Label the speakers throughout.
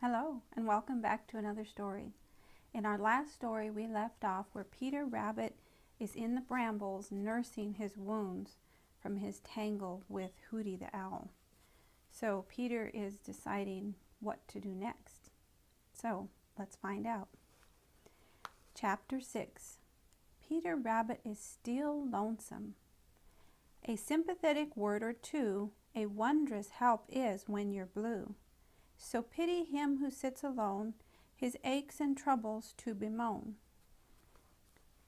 Speaker 1: Hello, and welcome back to another story. In our last story, we left off where Peter Rabbit is in the brambles nursing his wounds from his tangle with Hooty the Owl. So Peter is deciding what to do next. So let's find out. Chapter 6. Peter Rabbit is still lonesome. A sympathetic word or two, a wondrous help is when you're blue. So pity him who sits alone, his aches and troubles to bemoan.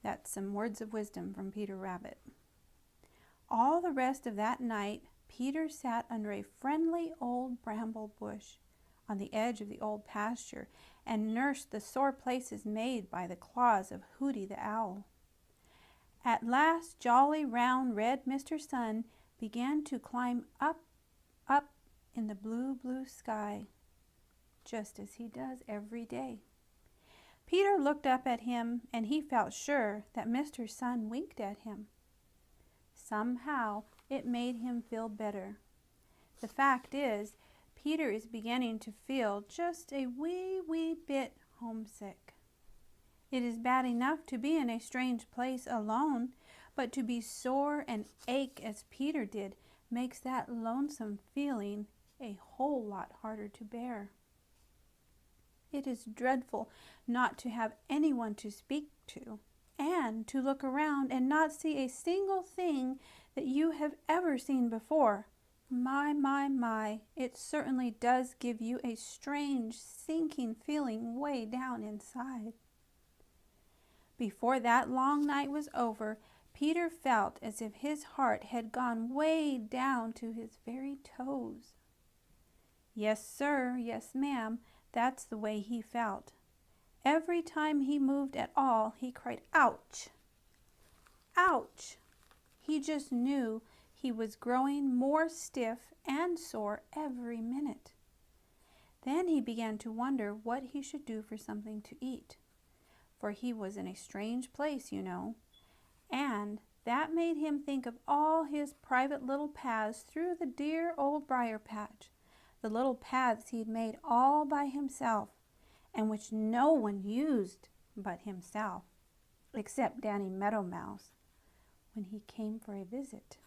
Speaker 1: That's some words of wisdom from Peter Rabbit. All the rest of that night, Peter sat under a friendly old bramble bush on the edge of the old pasture and nursed the sore places made by the claws of Hooty the Owl. At last, jolly, round, red Mr. Sun began to climb up in the blue, blue sky, just as he does every day. Peter looked up at him, and he felt sure that Mr. Sun winked at him. Somehow, it made him feel better. The fact is, Peter is beginning to feel just a wee bit homesick. It is bad enough to be in a strange place alone, but to be sore and ache as Peter did makes that lonesome feeling a whole lot harder to bear. It is dreadful not to have anyone to speak to, and to look around and not see a single thing that you have ever seen before. My, it certainly does give you a strange, sinking feeling way down inside. Before that long night was over, Peter felt as if his heart had gone way down to his very toes. Yes, sir, yes, ma'am, that's the way he felt. Every time he moved at all, he cried, "Ouch! Ouch!" He just knew he was growing more stiff and sore every minute. Then he began to wonder what he should do for something to eat, for he was in a strange place, you know, and that made him think of all his private little paths through the dear old briar patch, the little paths he'd made all by himself, and which no one used but himself, except Danny Meadow Mouse, when he came for a visit.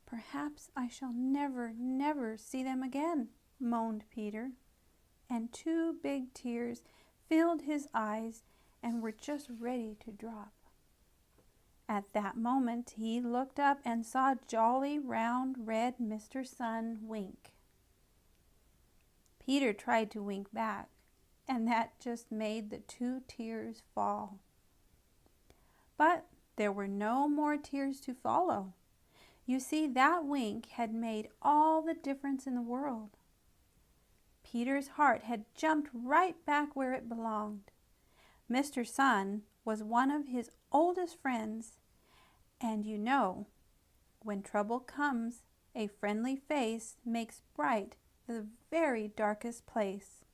Speaker 1: "Perhaps I shall never see them again," moaned Peter, and two big tears filled his eyes and were just ready to drop. At that moment he looked up and saw jolly, round, red Mr. Sun wink. Peter tried to wink back, and that just made the two tears fall. But there were no more tears to follow. You see, that wink had made all the difference in the world. Peter's heart had jumped right back where it belonged. Mr. Sun was one of his oldest friends, and you know, when trouble comes, a friendly face makes bright the very darkest place.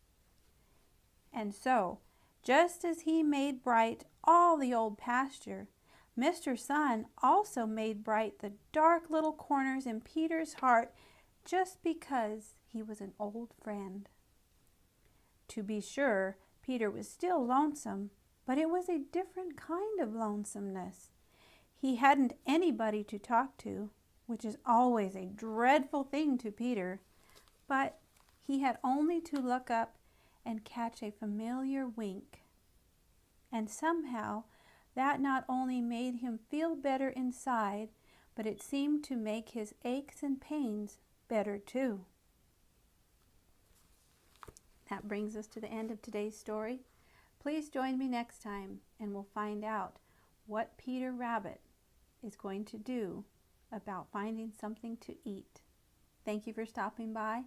Speaker 1: And so, just as he made bright all the old pasture, Mr. Sun also made bright the dark little corners in Peter's heart, just because he was an old friend. To be sure, Peter was still lonesome, but it was a different kind of lonesomeness. He hadn't anybody to talk to, which is always a dreadful thing to Peter, but he had only to look up and catch a familiar wink. And somehow that not only made him feel better inside, but it seemed to make his aches and pains better too. That brings us to the end of today's story. Please join me next time and we'll find out what Peter Rabbit is going to do about finding something to eat. Thank you for stopping by,